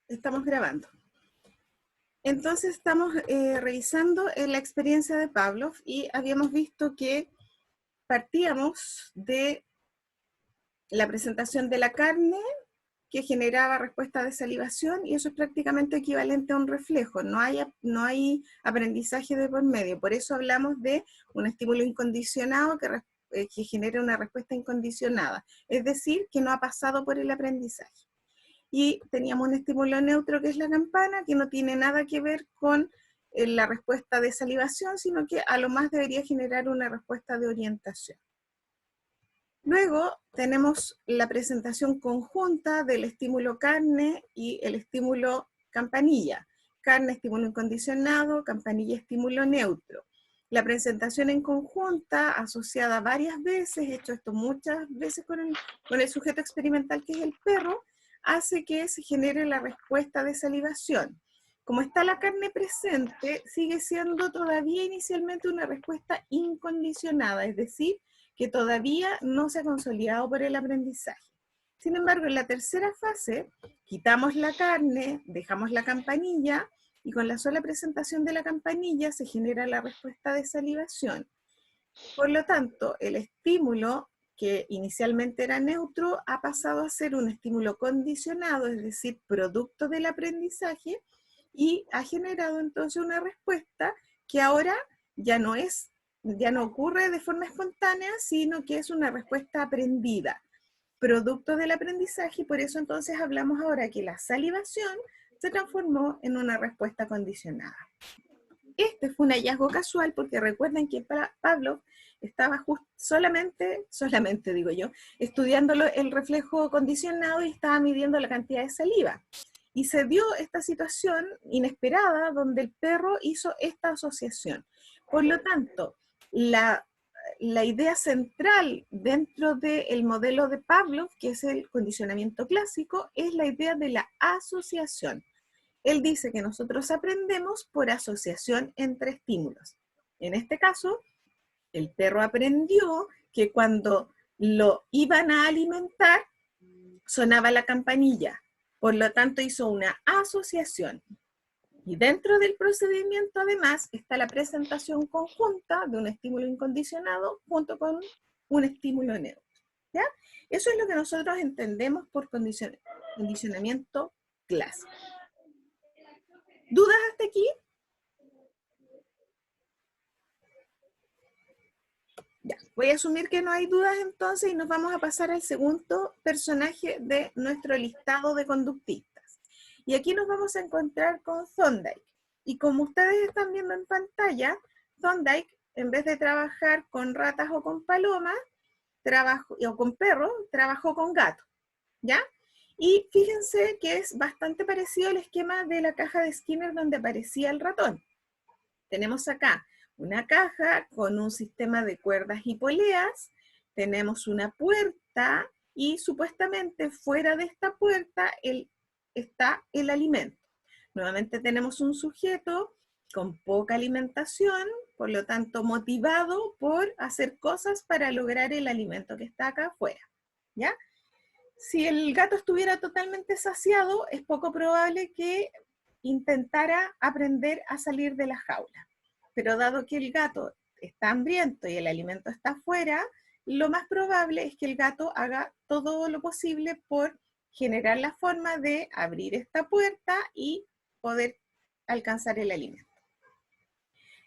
Estamos grabando. Entonces estamos revisando la experiencia de Pavlov y habíamos visto que partíamos de la presentación de la carne que generaba respuesta de salivación, y eso es prácticamente equivalente a un reflejo. No hay aprendizaje de por medio. Por eso hablamos de un estímulo incondicionado que genera una respuesta incondicionada, es decir, que no ha pasado por el aprendizaje. Y teníamos un estímulo neutro, que es la campana, que no tiene nada que ver con la respuesta de salivación, sino que a lo más debería generar una respuesta de orientación. Luego tenemos la presentación conjunta del estímulo carne y el estímulo campanilla. Carne, estímulo incondicionado; campanilla, estímulo neutro. La presentación en conjunta, asociada varias veces, he hecho esto muchas veces con el sujeto experimental, que es el perro, hace que se genere la respuesta de salivación. Como está la carne presente, sigue siendo todavía inicialmente una respuesta incondicionada, es decir, que todavía no se ha consolidado por el aprendizaje. Sin embargo, en la tercera fase, quitamos la carne, dejamos la campanilla, y con la sola presentación de la campanilla se genera la respuesta de salivación. Por lo tanto, el estímulo, que inicialmente era neutro, ha pasado a ser un estímulo condicionado, es decir, producto del aprendizaje, y ha generado entonces una respuesta que ahora ya no ocurre de forma espontánea, sino que es una respuesta aprendida, producto del aprendizaje. Y por eso entonces hablamos ahora que la salivación se transformó en una respuesta condicionada. Este fue un hallazgo casual, porque recuerden que Pavlov estaba solamente digo yo, estudiando el reflejo condicionado y estaba midiendo la cantidad de saliva. Y se dio esta situación inesperada donde el perro hizo esta asociación. Por lo tanto, la idea central dentro del modelo de Pavlov, que es el condicionamiento clásico, es la idea de la asociación. Él dice que nosotros aprendemos por asociación entre estímulos. En este caso, el perro aprendió que cuando lo iban a alimentar, sonaba la campanilla. Por lo tanto, hizo una asociación. Y dentro del procedimiento, además, está la presentación conjunta de un estímulo incondicionado junto con un estímulo neutro. ¿Ya? Eso es lo que nosotros entendemos por condicionamiento clásico. ¿Dudas hasta aquí? Ya, voy a asumir que no hay dudas entonces, y nos vamos a pasar al segundo personaje de nuestro listado de conductistas. Y aquí nos vamos a encontrar con Thorndike. Y como ustedes están viendo en pantalla, Thorndike, en vez de trabajar con ratas o con palomas, o con perros, trabajó con gatos. ¿Ya? Y fíjense que es bastante parecido al esquema de la caja de Skinner donde aparecía el ratón. Tenemos acá una caja con un sistema de cuerdas y poleas, tenemos una puerta, y supuestamente fuera de esta puerta está el alimento. Nuevamente tenemos un sujeto con poca alimentación, por lo tanto motivado por hacer cosas para lograr el alimento que está acá afuera. ¿Ya? Si el gato estuviera totalmente saciado, es poco probable que intentara aprender a salir de la jaula. Pero dado que el gato está hambriento y el alimento está afuera, lo más probable es que el gato haga todo lo posible por generar la forma de abrir esta puerta y poder alcanzar el alimento.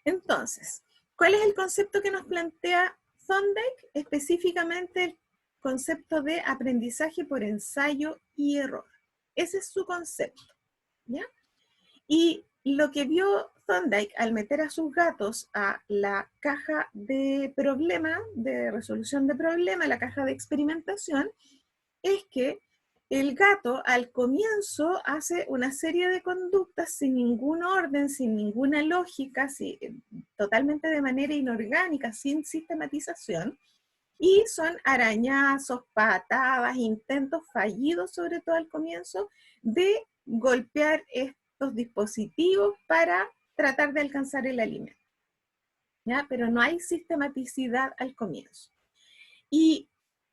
Entonces, ¿cuál es el concepto que nos plantea Thorndike? Específicamente el concepto de aprendizaje por ensayo y error. Ese es su concepto, ¿ya? Y lo que vio Thorndike al meter a sus gatos a la caja de problema, de resolución de problema, la caja de experimentación, es que el gato al comienzo hace una serie de conductas sin ningún orden, sin ninguna lógica, totalmente de manera inorgánica, sin sistematización, y son arañazos, patadas, intentos fallidos, sobre todo al comienzo, de golpear estos dispositivos para tratar de alcanzar el alimento. ¿Ya? Pero no hay sistematicidad al comienzo. Y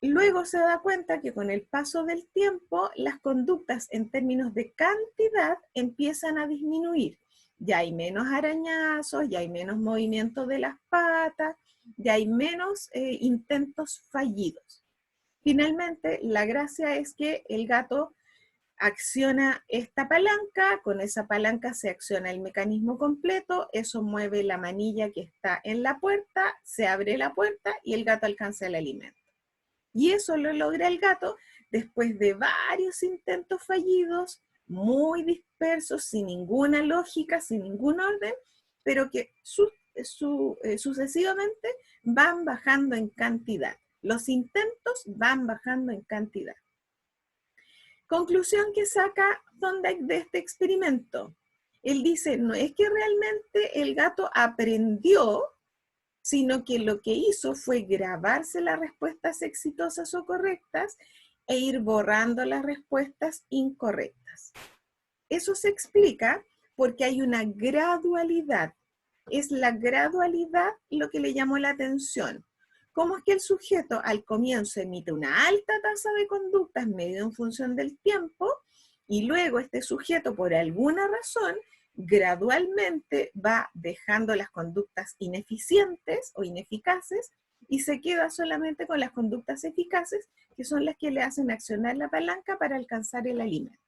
luego se da cuenta que con el paso del tiempo, las conductas en términos de cantidad empiezan a disminuir. Ya hay menos arañazos, ya hay menos movimiento de las patas, ya hay menos intentos fallidos. Finalmente, la gracia es que el gato acciona esta palanca, con esa palanca se acciona el mecanismo completo, eso mueve la manilla que está en la puerta, se abre la puerta y el gato alcanza el alimento. Y eso lo logra el gato después de varios intentos fallidos, muy dispersos, sin ninguna lógica, sin ningún orden, pero que sucesivamente van bajando en cantidad. Los intentos van bajando en cantidad. Conclusión que saca Thorndike de este experimento. Él dice, no es que realmente el gato aprendió, sino que lo que hizo fue grabarse las respuestas exitosas o correctas e ir borrando las respuestas incorrectas. Eso se explica porque hay una gradualidad. Es la gradualidad lo que le llamó la atención. ¿Cómo es que el sujeto al comienzo emite una alta tasa de conductas medido en función del tiempo y luego este sujeto por alguna razón gradualmente va dejando las conductas ineficientes o ineficaces y se queda solamente con las conductas eficaces, que son las que le hacen accionar la palanca para alcanzar el alimento?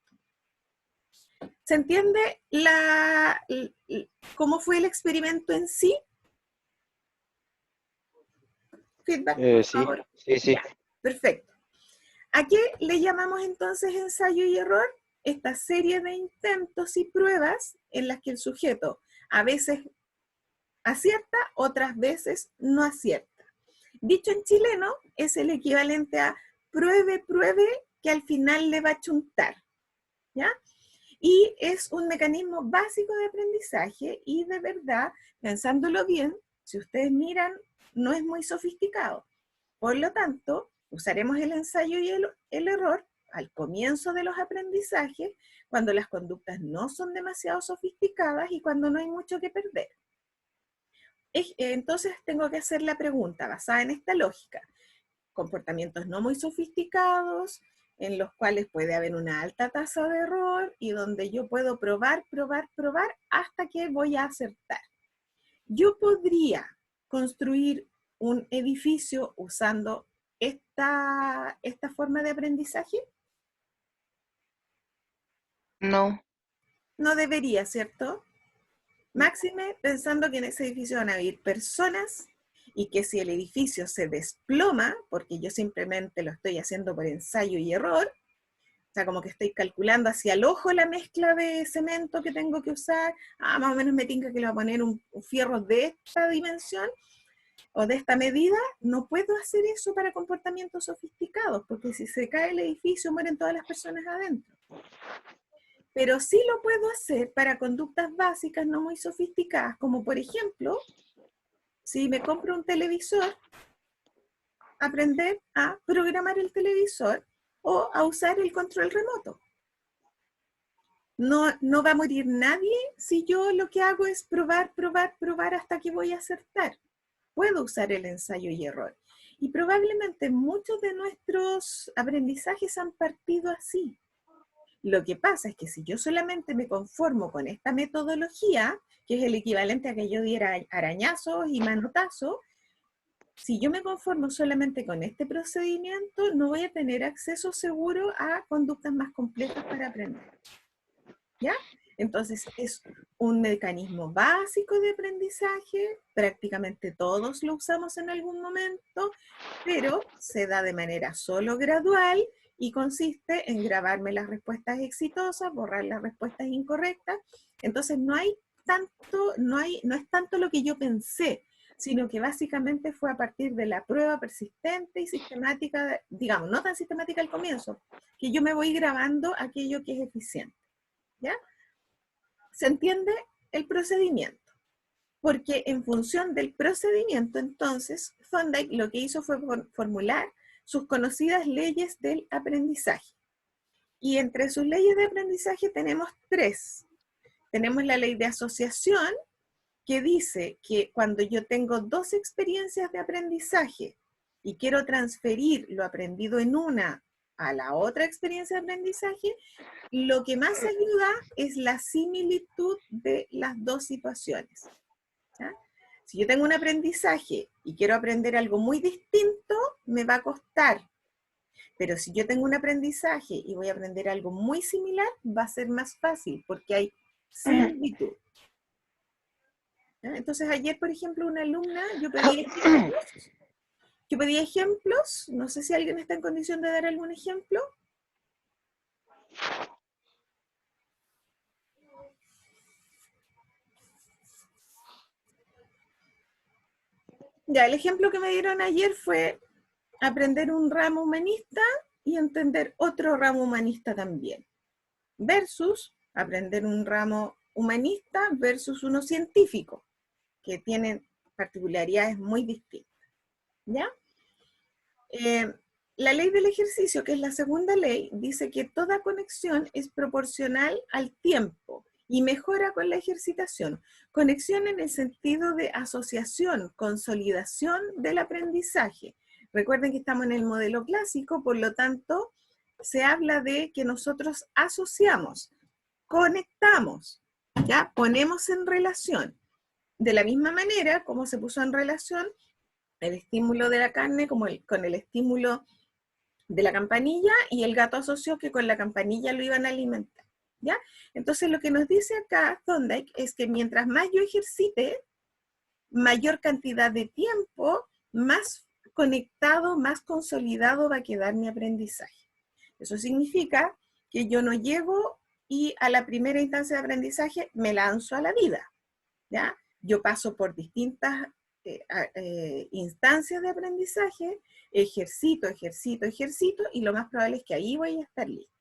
¿Se entiende cómo fue el experimento en sí? Feedback, por Sí, favor. sí, sí. Ya, perfecto. ¿A qué le llamamos entonces ensayo y error? Esta serie de intentos y pruebas en las que el sujeto a veces acierta, otras veces no acierta. Dicho en chileno, es el equivalente a pruebe, pruebe, que al final le va a chuntar, ¿ya? Y es un mecanismo básico de aprendizaje y de verdad, pensándolo bien, si ustedes miran, no es muy sofisticado. Por lo tanto, usaremos el ensayo y el error al comienzo de los aprendizajes, cuando las conductas no son demasiado sofisticadas y cuando no hay mucho que perder. Entonces tengo que hacer la pregunta basada en esta lógica. Comportamientos no muy sofisticados, en los cuales puede haber una alta tasa de error y donde yo puedo probar, probar, probar hasta que voy a acertar. Yo podría construir un edificio usando esta forma de aprendizaje. No. No debería, ¿cierto? Máxime pensando que en ese edificio van a vivir personas y que si el edificio se desploma, porque yo simplemente lo estoy haciendo por ensayo y error, o sea, como que estoy calculando hacia el ojo la mezcla de cemento que tengo que usar, más o menos me tinca que le voy a poner un fierro de esta dimensión o de esta medida, no puedo hacer eso para comportamientos sofisticados, porque si se cae el edificio mueren todas las personas adentro. Pero sí lo puedo hacer para conductas básicas no muy sofisticadas, como por ejemplo, si me compro un televisor, aprender a programar el televisor o a usar el control remoto. No va a morir nadie si yo lo que hago es probar, probar, probar hasta que voy a acertar. Puedo usar el ensayo y error. Y probablemente muchos de nuestros aprendizajes han partido así. Lo que pasa es que si yo solamente me conformo con esta metodología, que es el equivalente a que yo diera arañazos y manotazos, si yo me conformo solamente con este procedimiento, no voy a tener acceso seguro a conductas más complejas para aprender. ¿Ya? Entonces es un mecanismo básico de aprendizaje, prácticamente todos lo usamos en algún momento, pero se da de manera solo gradual y consiste en grabarme las respuestas exitosas, borrar las respuestas incorrectas. Entonces no es tanto lo que yo pensé, sino que básicamente fue a partir de la prueba persistente y sistemática, digamos, no tan sistemática al comienzo, que yo me voy grabando aquello que es eficiente. ¿Ya? ¿Se entiende el procedimiento? Porque en función del procedimiento, entonces, Thorndike lo que hizo fue formular sus conocidas leyes del aprendizaje. Y entre sus leyes de aprendizaje tenemos tres. Tenemos la ley de asociación, que dice que cuando yo tengo dos experiencias de aprendizaje y quiero transferir lo aprendido en una a la otra experiencia de aprendizaje, lo que más ayuda es la similitud de las dos situaciones. ¿Ya? Si yo tengo un aprendizaje y quiero aprender algo muy distinto, me va a costar. Pero si yo tengo un aprendizaje y voy a aprender algo muy similar, va a ser más fácil porque hay similitud. ¿Ya? Entonces ayer, por ejemplo, una alumna, yo pedí ejemplos, no sé si alguien está en condición de dar algún ejemplo. Ya, el ejemplo que me dieron ayer fue aprender un ramo humanista y entender otro ramo humanista también, versus aprender un ramo humanista versus uno científico, que tienen particularidades muy distintas. ¿Ya? La ley del ejercicio, que es la segunda ley, dice que toda conexión es proporcional al tiempo y mejora con la ejercitación. Conexión en el sentido de asociación, consolidación del aprendizaje. Recuerden que estamos en el modelo clásico, por lo tanto, se habla de que nosotros asociamos, conectamos, ¿ya? Ponemos en relación. De la misma manera como se puso en relación el estímulo de la carne con el estímulo de la campanilla, y el gato asoció que con la campanilla lo iban a alimentar. ¿Ya? Entonces lo que nos dice acá Thorndike es que mientras más yo ejercite, mayor cantidad de tiempo, más conectado, más consolidado va a quedar mi aprendizaje. Eso significa que yo no llego y a la primera instancia de aprendizaje me lanzo a la vida. ¿Ya? Yo paso por distintas instancias de aprendizaje, ejercito, y lo más probable es que ahí voy a estar lista.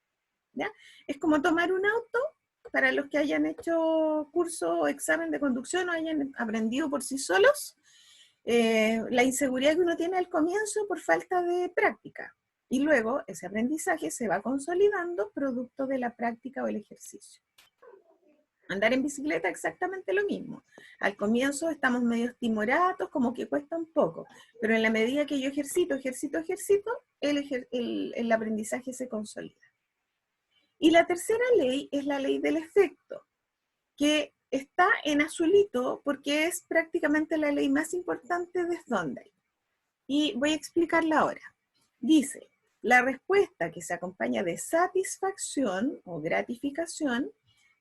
¿Ya? Es como tomar un auto, para los que hayan hecho curso o examen de conducción o hayan aprendido por sí solos, la inseguridad que uno tiene al comienzo por falta de práctica. Y luego ese aprendizaje se va consolidando producto de la práctica o el ejercicio. Andar en bicicleta exactamente lo mismo. Al comienzo estamos medio timoratos, como que cuesta un poco, pero en la medida que yo ejercito, el aprendizaje se consolida. Y la tercera ley es la ley del efecto, que está en azulito porque es prácticamente la ley más importante de Thorndike. Y voy a explicarla ahora. Dice, la respuesta que se acompaña de satisfacción o gratificación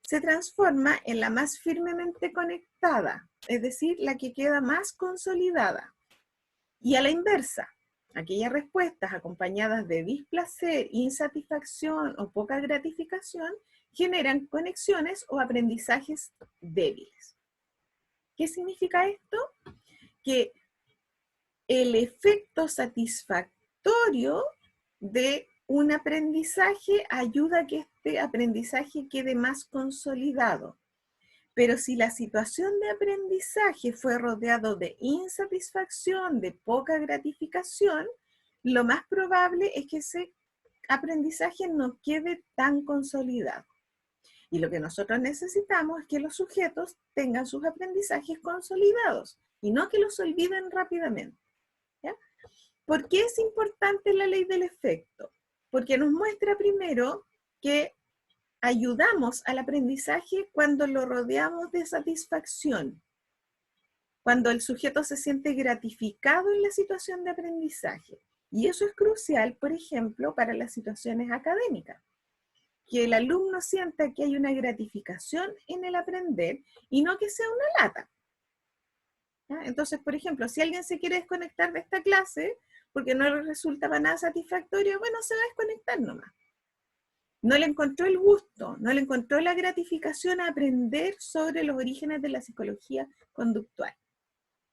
se transforma en la más firmemente conectada, es decir, la que queda más consolidada. Y a la inversa, aquellas respuestas acompañadas de displacer, insatisfacción o poca gratificación generan conexiones o aprendizajes débiles. ¿Qué significa esto? Que el efecto satisfactorio de un aprendizaje ayuda a que este aprendizaje quede más consolidado. Pero si la situación de aprendizaje fue rodeado de insatisfacción, de poca gratificación, lo más probable es que ese aprendizaje no quede tan consolidado. Y lo que nosotros necesitamos es que los sujetos tengan sus aprendizajes consolidados y no que los olviden rápidamente. ¿Ya? ¿Por qué es importante la ley del efecto? Porque nos muestra primero que ayudamos al aprendizaje cuando lo rodeamos de satisfacción, cuando el sujeto se siente gratificado en la situación de aprendizaje. Y eso es crucial, por ejemplo, para las situaciones académicas. Que el alumno sienta que hay una gratificación en el aprender y no que sea una lata. ¿Ya? Entonces, por ejemplo, si alguien se quiere desconectar de esta clase porque no le resulta para nada satisfactorio, bueno, se va a desconectar nomás. No le encontró el gusto, no le encontró la gratificación a aprender sobre los orígenes de la psicología conductual.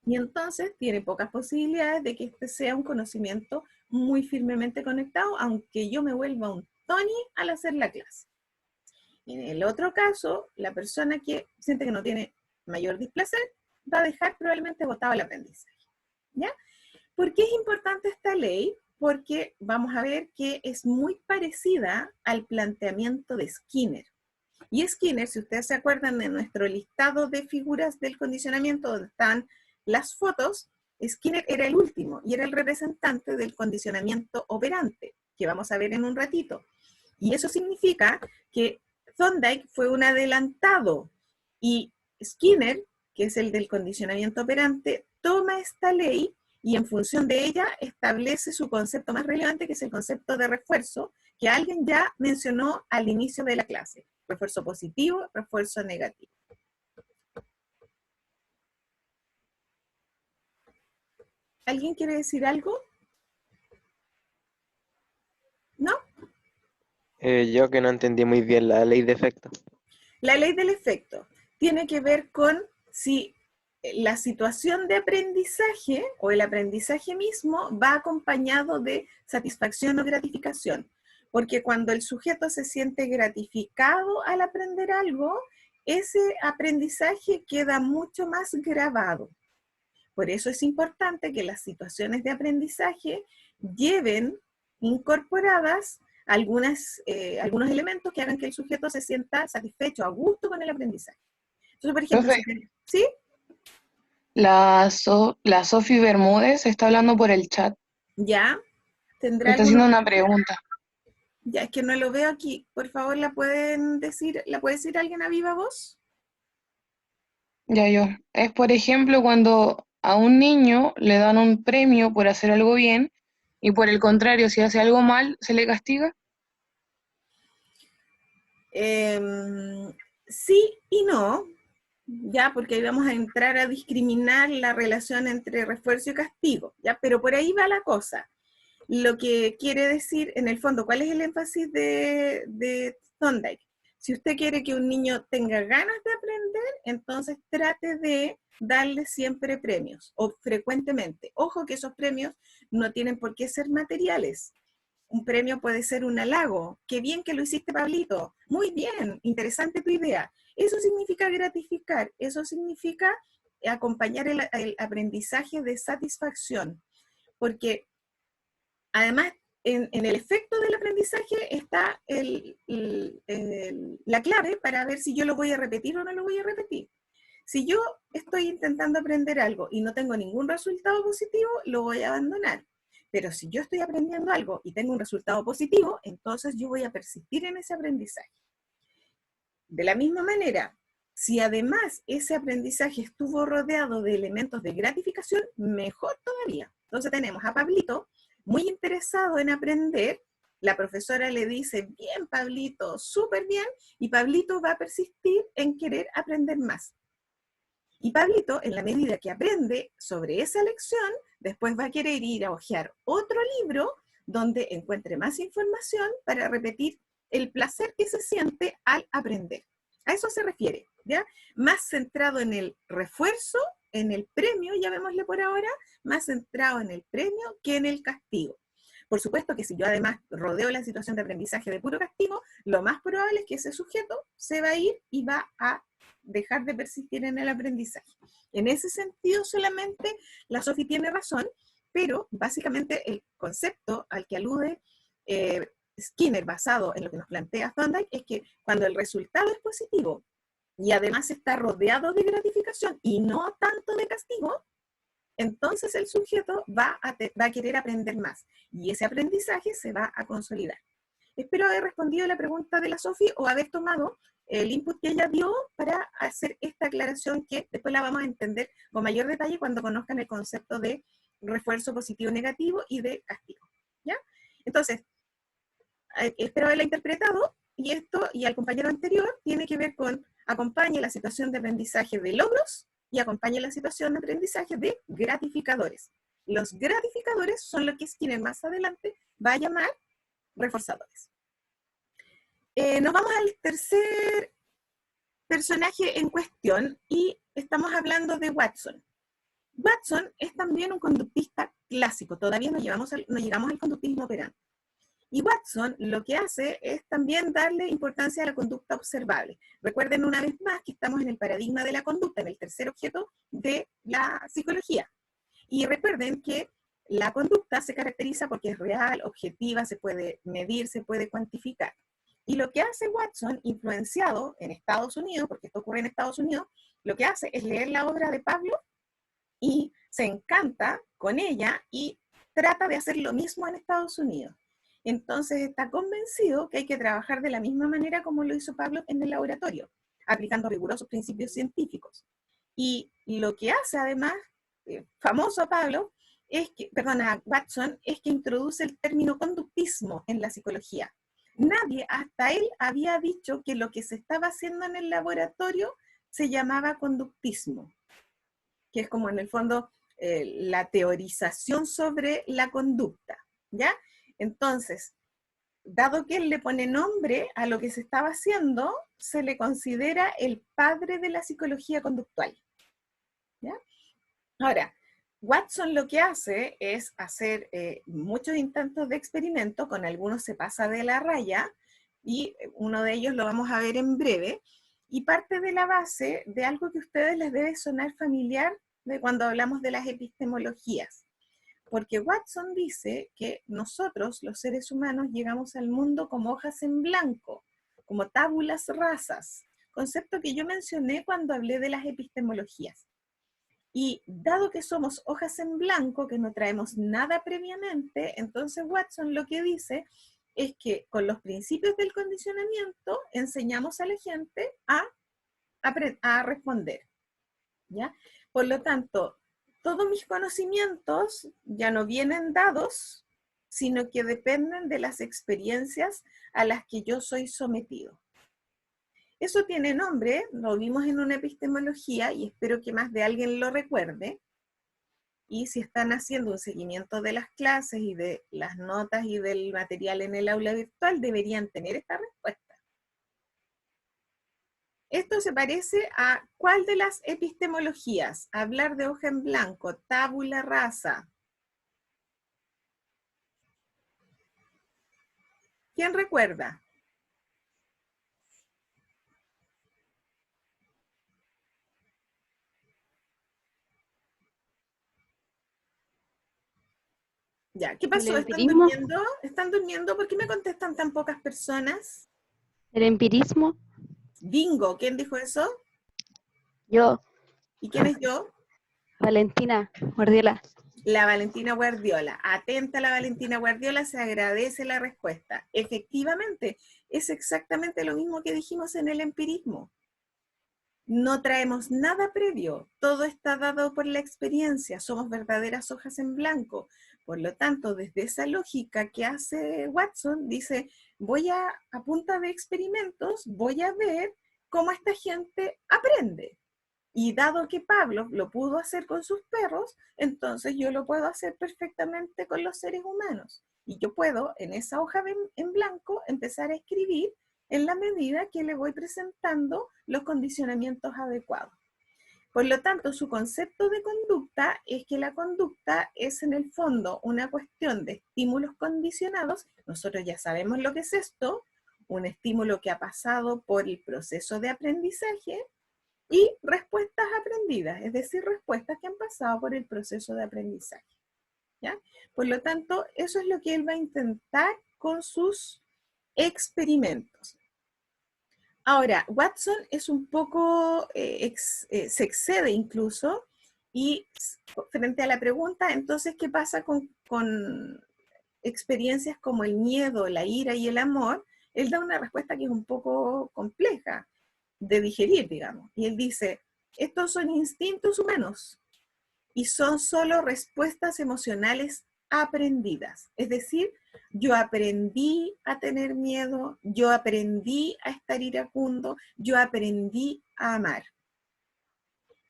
Y entonces tiene pocas posibilidades de que este sea un conocimiento muy firmemente conectado, aunque yo me vuelva un Tony al hacer la clase. En el otro caso, la persona que siente que no tiene mayor displacer va a dejar probablemente botado el aprendizaje. ¿Ya? ¿Por qué es importante esta ley? Porque vamos a ver que es muy parecida al planteamiento de Skinner. Y Skinner, si ustedes se acuerdan de nuestro listado de figuras del condicionamiento donde están las fotos, Skinner era el último y era el representante del condicionamiento operante, que vamos a ver en un ratito. Y eso significa que Thorndike fue un adelantado y Skinner, que es el del condicionamiento operante, toma esta ley y en función de ella establece su concepto más relevante, que es el concepto de refuerzo, que alguien ya mencionó al inicio de la clase. Refuerzo positivo, refuerzo negativo. ¿Alguien quiere decir algo? ¿No? Yo que no entendí muy bien la ley de efecto. La ley del efecto tiene que ver con si la situación de aprendizaje o el aprendizaje mismo va acompañado de satisfacción o gratificación. Porque cuando el sujeto se siente gratificado al aprender algo, ese aprendizaje queda mucho más grabado. Por eso es importante que las situaciones de aprendizaje lleven incorporadas algunos elementos que hagan que el sujeto se sienta satisfecho, a gusto con el aprendizaje. Entonces, por ejemplo, Profe, ¿sí? la Sofi Bermúdez está hablando por el chat. Ya, Me tendrá está algunos... haciendo una pregunta. Ya, es que no lo veo aquí. Por favor, ¿la pueden decir, la puede decir alguien a viva voz? Ya yo. Es, por ejemplo, cuando a un niño le dan un premio por hacer algo bien y por el contrario, si hace algo mal, se le castiga. Sí y no, ya, porque ahí vamos a entrar a discriminar la relación entre refuerzo y castigo, ya, pero por ahí va la cosa. Lo que quiere decir, en el fondo, ¿cuál es el énfasis de Thorndike? Si usted quiere que un niño tenga ganas de aprender, entonces trate de darle siempre premios, o frecuentemente. Ojo que esos premios no tienen por qué ser materiales. Un premio puede ser un halago. Qué bien que lo hiciste, Pablito. Muy bien, interesante tu idea. Eso significa gratificar, eso significa acompañar el aprendizaje de satisfacción, porque además en el efecto del aprendizaje está la clave para ver si yo lo voy a repetir o no lo voy a repetir. Si yo estoy intentando aprender algo y no tengo ningún resultado positivo, lo voy a abandonar. Pero si yo estoy aprendiendo algo y tengo un resultado positivo, entonces yo voy a persistir en ese aprendizaje. De la misma manera, si además ese aprendizaje estuvo rodeado de elementos de gratificación, mejor todavía. Entonces tenemos a Pablito muy interesado en aprender. La profesora le dice, bien Pablito, súper bien, y Pablito va a persistir en querer aprender más. Y Pablito, en la medida que aprende sobre esa lección, después va a querer ir a hojear otro libro donde encuentre más información para repetir el placer que se siente al aprender. A eso se refiere, ¿ya? Más centrado en el refuerzo, en el premio, llamémosle por ahora, más centrado en el premio que en el castigo. Por supuesto que si yo además rodeo la situación de aprendizaje de puro castigo, lo más probable es que ese sujeto se va a ir y va a dejar de persistir en el aprendizaje. En ese sentido solamente la Sofi tiene razón, pero básicamente el concepto al que alude Skinner, basado en lo que nos plantea Thorndike, es que cuando el resultado es positivo y además está rodeado de gratificación y no tanto de castigo, entonces el sujeto va a querer aprender más y ese aprendizaje se va a consolidar. Espero haber respondido a la pregunta de la Sofi o haber tomado el input que ella dio para hacer esta aclaración que después la vamos a entender con mayor detalle cuando conozcan el concepto de refuerzo positivo negativo y de castigo. ¿Ya? Entonces, espero haberla interpretado y esto y al compañero anterior tiene que ver con acompañe la situación de aprendizaje de logros y acompañe la situación de aprendizaje de gratificadores. Los gratificadores son lo que Skinner más adelante va a llamar reforzadores. Nos vamos al tercer personaje en cuestión y estamos hablando de Watson. Watson es también un conductista clásico, todavía no llegamos al conductismo operante. Y Watson lo que hace es también darle importancia a la conducta observable. Recuerden una vez más que estamos en el paradigma de la conducta, en el tercer objeto de la psicología. Y recuerden que la conducta se caracteriza porque es real, objetiva, se puede medir, se puede cuantificar. Y lo que hace Watson, influenciado en Estados Unidos, porque esto ocurre en Estados Unidos, lo que hace es leer la obra de Pavlov y se encanta con ella y trata de hacer lo mismo en Estados Unidos. Entonces está convencido que hay que trabajar de la misma manera como lo hizo Pablo en el laboratorio, aplicando rigurosos principios científicos. Y lo que hace además, famoso a Pablo, a Watson, es que introduce el término conductismo en la psicología. Nadie hasta él había dicho que lo que se estaba haciendo en el laboratorio se llamaba conductismo, que es como en el fondo la teorización sobre la conducta, ¿ya? Entonces, dado que él le pone nombre a lo que se estaba haciendo, se le considera el padre de la psicología conductual, ¿ya? Ahora, Watson lo que hace es hacer muchos intentos de experimento, con algunos se pasa de la raya, y uno de ellos lo vamos a ver en breve, y parte de la base de algo que a ustedes les debe sonar familiar de cuando hablamos de las epistemologías. Porque Watson dice que nosotros, los seres humanos, llegamos al mundo como hojas en blanco, como tábulas rasas, concepto que yo mencioné cuando hablé de las epistemologías. Y dado que somos hojas en blanco, que no traemos nada previamente, entonces Watson lo que dice es que con los principios del condicionamiento enseñamos a la gente a responder, ¿ya? Por lo tanto, todos mis conocimientos ya no vienen dados, sino que dependen de las experiencias a las que yo soy sometido. Eso tiene nombre, lo vimos en una epistemología y espero que más de alguien lo recuerde. Y si están haciendo un seguimiento de las clases y de las notas y del material en el aula virtual, deberían tener esta respuesta. Esto se parece a ¿cuál de las epistemologías? Hablar de hoja en blanco, tabula rasa. ¿Quién recuerda? Ya, ¿qué ¿El pasó? ¿Están empirismo? durmiendo? ¿Están durmiendo? ¿Por qué me contestan tan pocas personas? ¿El empirismo? Bingo, ¿quién dijo eso? Yo, ¿Y quién es yo? Valentina Guardiola. La Valentina Guardiola. Atenta a la Valentina Guardiola, se agradece la respuesta. Efectivamente, es exactamente lo mismo que dijimos en el empirismo. No traemos nada previo, todo está dado por la experiencia, somos verdaderas hojas en blanco. Por lo tanto, desde esa lógica que hace Watson, dice, a punta de experimentos, voy a ver cómo esta gente aprende. Y dado que Pablo lo pudo hacer con sus perros, entonces yo lo puedo hacer perfectamente con los seres humanos. Y yo puedo, en esa hoja en blanco, empezar a escribir en la medida que le voy presentando los condicionamientos adecuados. Por lo tanto, su concepto de conducta es que la conducta es en el fondo una cuestión de estímulos condicionados. Nosotros ya sabemos lo que es esto, un estímulo que ha pasado por el proceso de aprendizaje y respuestas aprendidas, es decir, respuestas que han pasado por el proceso de aprendizaje, ¿ya? Por lo tanto, eso es lo que él va a intentar con sus experimentos. Ahora, Watson es un poco, se excede incluso, y frente a la pregunta, entonces, ¿qué pasa con experiencias como el miedo, la ira y el amor? Él da una respuesta que es un poco compleja de digerir, digamos. Y él dice, estos son instintos humanos y son solo respuestas emocionales aprendidas. Es decir, yo aprendí a tener miedo, yo aprendí a estar iracundo, yo aprendí a amar.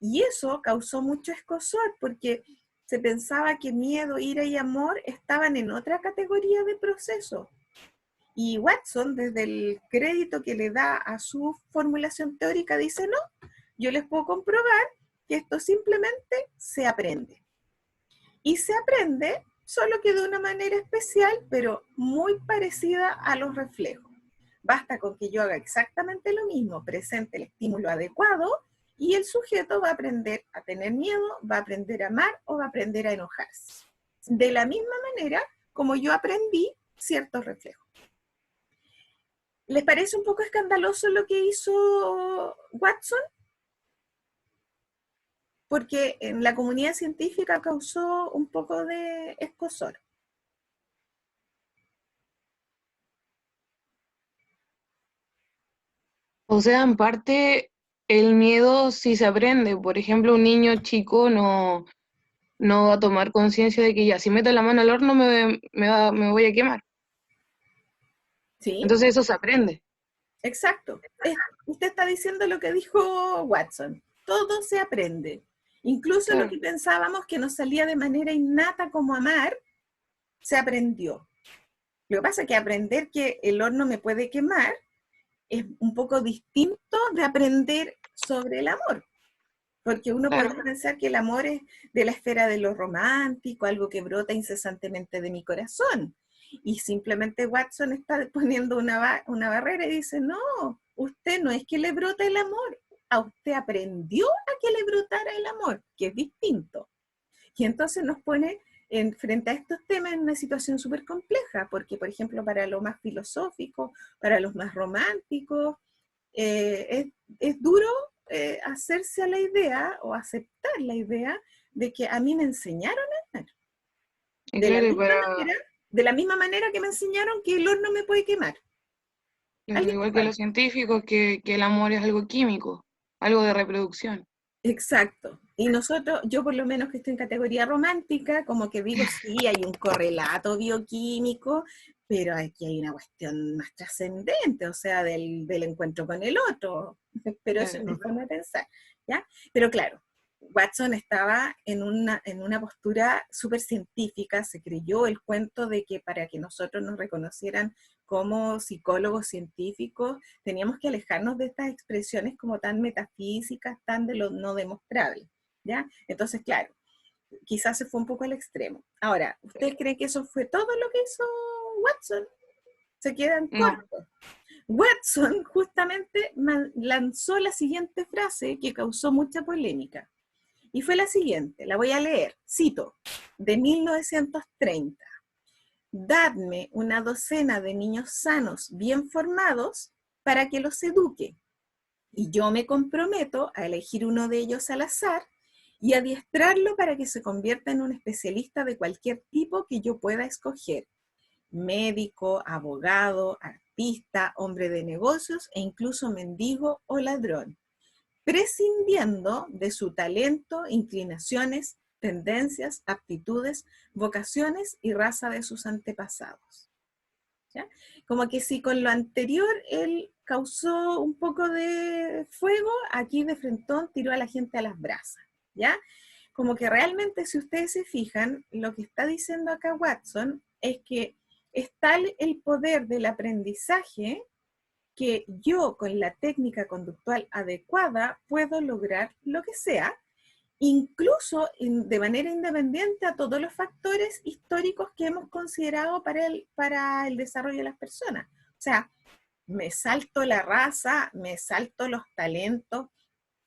Y eso causó mucho escozor porque se pensaba que miedo, ira y amor estaban en otra categoría de proceso. Y Watson, desde el crédito que le da a su formulación teórica, dice, no, yo les puedo comprobar que esto simplemente se aprende. Y se aprende solo que de una manera especial, pero muy parecida a los reflejos. Basta con que yo haga exactamente lo mismo, presente el estímulo adecuado, y el sujeto va a aprender a tener miedo, va a aprender a amar o va a aprender a enojarse. De la misma manera como yo aprendí ciertos reflejos. ¿Les parece un poco escandaloso lo que hizo Watson? porque en la comunidad científica causó un poco de escozor. O sea, en parte, el miedo sí se aprende. Por ejemplo, un niño chico no va a tomar conciencia de que ya, si meto la mano al horno me voy a quemar. ¿Sí? Entonces eso se aprende. Exacto. Usted está diciendo lo que dijo Watson. Todo se aprende. Incluso lo Claro, que pensábamos que nos salía de manera innata como amar, se aprendió. Lo que pasa es que aprender que el horno me puede quemar es un poco distinto de aprender sobre el amor. Porque uno claro. puede pensar que el amor es de la esfera de lo romántico, algo que brota incesantemente de mi corazón. Y simplemente Watson está poniendo una barrera y dice, no, usted no es que le brota el amor, a usted aprendió a que le brotara el amor, que es distinto. Y entonces nos pone frente a estos temas en una situación súper compleja, porque por ejemplo para los más filosóficos, para los más románticos, es duro hacerse a la idea o aceptar la idea de que a mí me enseñaron a amar. Y De la claro, y misma manera, de la misma manera que me enseñaron que el horno me puede quemar. claro, ¿Alguien igual que más? los científicos, que el amor es algo químico, algo de reproducción. Exacto. Y nosotros, yo por lo menos que estoy en categoría romántica, como que digo, sí, hay un correlato bioquímico, pero aquí hay una cuestión más trascendente, o sea, del encuentro con el otro. Pero eso es mi Claro. forma de pensar, ¿ya? Pero claro, Watson estaba en una postura súper científica, se creyó el cuento de que para que nosotros nos reconocieran como psicólogos científicos, teníamos que alejarnos de estas expresiones como tan metafísicas, tan de lo no demostrable, ¿ya? Entonces, claro, quizás se fue un poco al extremo. Ahora, ¿ustedes creen que eso fue todo lo que hizo Watson? Se quedan No, cortos. Watson justamente lanzó la siguiente frase que causó mucha polémica. Y fue la siguiente, la voy a leer, cito, de 1930. Dadme una docena de niños sanos, bien formados, para que los eduque. Y yo me comprometo a elegir uno de ellos al azar y adiestrarlo para que se convierta en un especialista de cualquier tipo que yo pueda escoger. Médico, abogado, artista, hombre de negocios e incluso mendigo o ladrón, prescindiendo de su talento, inclinaciones, tendencias, aptitudes, vocaciones y raza de sus antepasados. ¿Ya? Como que si con lo anterior él causó un poco de fuego, aquí de frentón tiró a la gente a las brasas, ¿ya? Como que realmente, si ustedes se fijan, lo que está diciendo acá Watson es que es tal el poder del aprendizaje que yo con la técnica conductual adecuada puedo lograr lo que sea, incluso de manera independiente a todos los factores históricos que hemos considerado para el desarrollo de las personas. O sea, me salto la raza, me salto los talentos,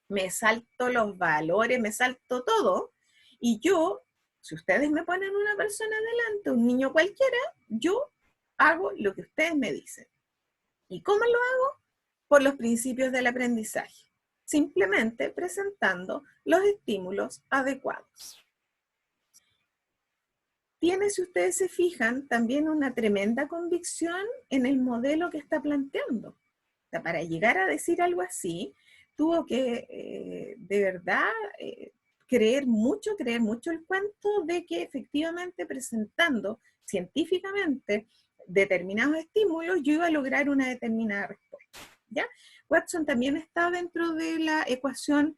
me salto los valores, me salto todo, y yo, si ustedes me ponen una persona delante, un niño cualquiera, yo hago lo que ustedes me dicen. ¿Y cómo lo hago? Por los principios del aprendizaje, simplemente presentando los estímulos adecuados. Tiene, si ustedes se fijan, también una tremenda convicción en el modelo que está planteando. O sea, para llegar a decir algo así, tuvo que de verdad creer mucho el cuento de que efectivamente presentando científicamente determinados estímulos, yo iba a lograr una determinada respuesta. ¿Ya? Watson también está dentro de la ecuación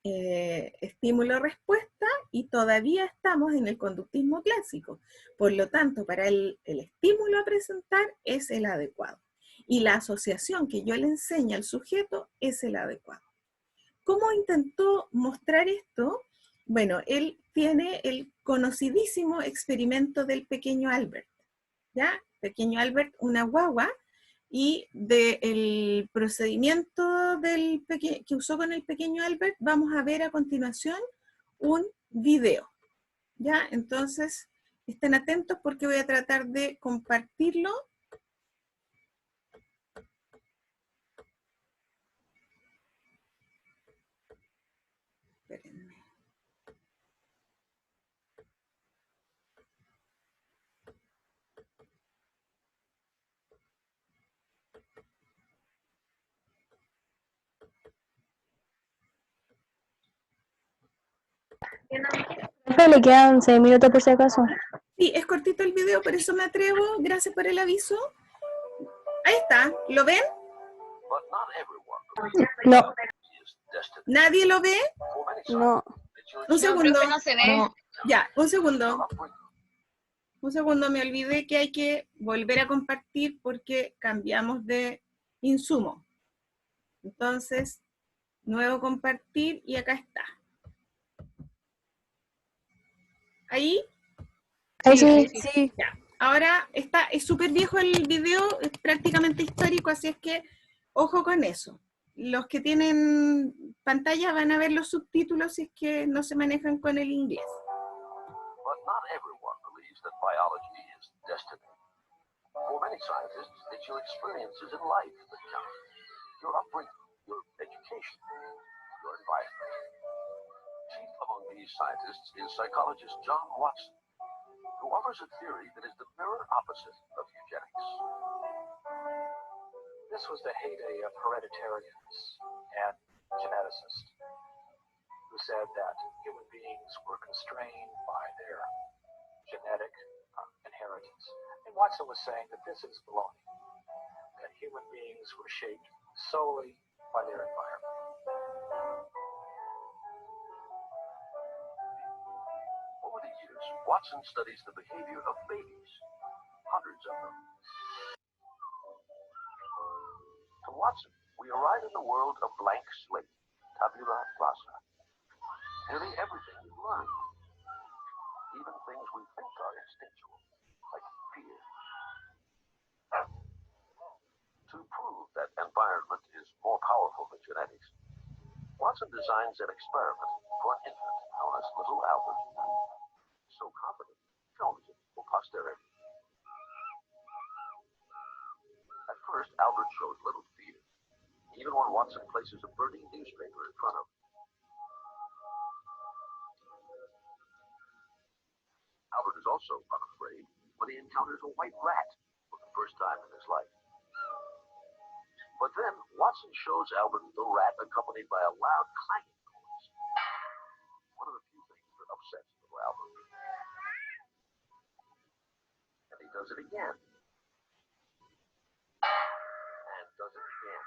estímulo-respuesta y todavía estamos en el conductismo clásico. Por lo tanto, para el estímulo a presentar es el adecuado. Y la asociación que yo le enseño al sujeto es el adecuado. ¿Cómo intentó mostrar esto? Bueno, él tiene el conocidísimo experimento del pequeño Albert. ¿Ya? Pequeño Albert, una guagua, y del procedimiento que usó con el pequeño Albert, vamos a ver a continuación un video. ¿Ya? Entonces, estén atentos porque voy a tratar de compartirlo. Espérenme. Profe, le quedan 6 minutos por si acaso. Sí, es cortito el video, por eso me atrevo. Gracias por el aviso. Ahí está, ¿lo ven? No, ¿Nadie lo ve? no. Un segundo. Profe, no se ve. No. Ya, un segundo. Un segundo, me olvidé que hay que volver a compartir porque cambiamos de insumo. Entonces, nuevo compartir y acá está. Ahí, Ahí Sí, sí, sí. ya. Ahora es súper viejo el video, es prácticamente histórico, así es que ojo con eso. Los que tienen pantalla van a ver los subtítulos si es que no se manejan con el inglés. But not everyone believes that biology is destiny. For many scientists, it's your experiences in life that count. Your upbringing, your education, your environment. Chief among these scientists is psychologist John Watson, who offers a theory that is the mirror opposite of eugenics. This was the heyday of hereditarians and geneticists who said that human beings were constrained by their genetic inheritance. And Watson was saying that this is baloney, that human beings were shaped solely by their environment. Over the years, Watson studies the behavior of babies, hundreds of them. To Watson, we arrive in the world of blank slate, tabula rasa. Nearly everything is learned, even things we think are instinctual, like fear. To prove that environment is more powerful than genetics, Watson designs an experiment for an infant known as Little Albert. So confident, he films it for posterity. At first, Albert shows little fear, even when Watson places a burning newspaper in front of him. Albert is also unafraid when he encounters a white rat for the first time in his life. But then, Watson shows Albert the rat accompanied by a loud clanging noise. One of the few things that upsets little Albert. And he does it again. And does it again.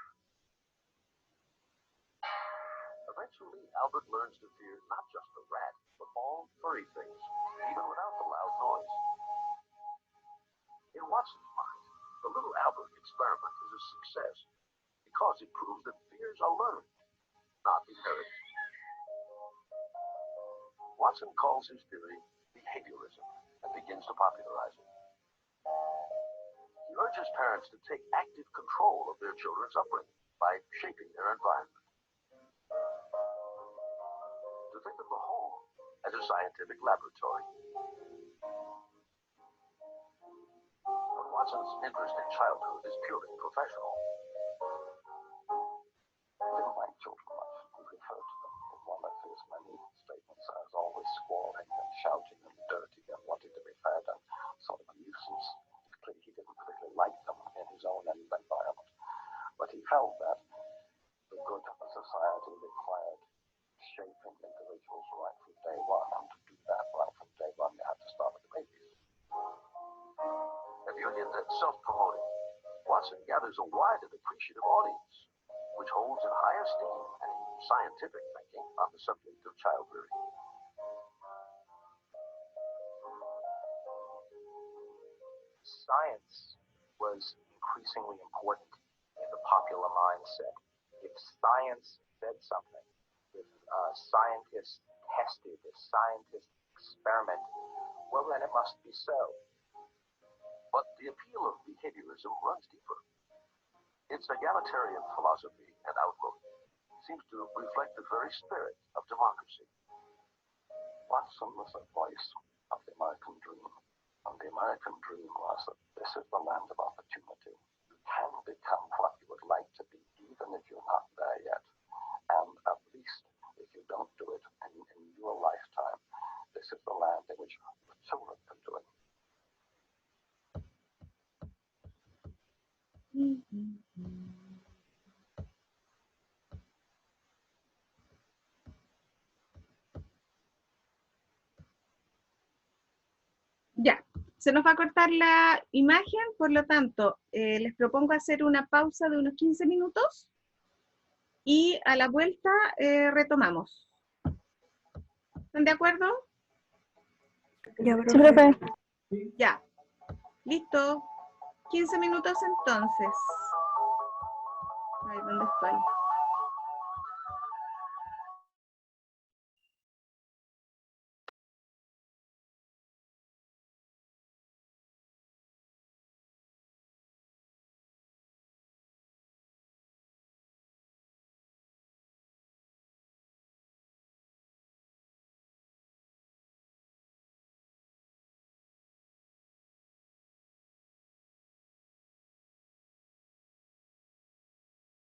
Eventually, Albert learns to fear not just the rat, but all furry things, even without the loud noise. In Watson's mind, the Little Albert experiment is a success because it proves that fears are learned, not inherited. Watson calls his theory behaviorism and begins to popularize it. He urges parents to take active control of their children's upbringing by shaping their environment. To think of the home as a scientific laboratory. But Watson's interest in childhood is purely professional. I didn't like children much. He referred to them in one of his many statements as always squalling and shouting and dirty and wanting to be fed and sort of a nuisance. Clearly, he didn't particularly like them in his own environment. But he felt that the good of the society required shaping individuals right from day one, and to do that right from day one, you have to start with the babies. Ebullient and self-promoting, Watson gathers a wide and appreciative audience, which holds in high esteem any scientific thinking on the subject of child rearing. Science was increasingly important in the popular mindset. If science said something, if scientists tested, if scientists experimented, well, then it must be so. But the appeal of behaviorism runs deeper. Its egalitarian philosophy and outlook seems to reflect the very spirit of democracy. Watson was a voice of the American dream. And the American dream was that this is the land of opportunity. You can become what you would like to be, even if you're not there yet. And at least if you don't do it in your lifetime, this is the land in which your children can do it. Ya, se nos va a cortar la imagen, por lo tanto, les propongo hacer una pausa de unos 15 minutos y a la vuelta profe. ¿Están de acuerdo? Ya, sí, profe. Ya, listo. 15 minutos entonces. Ay, ¿dónde estoy?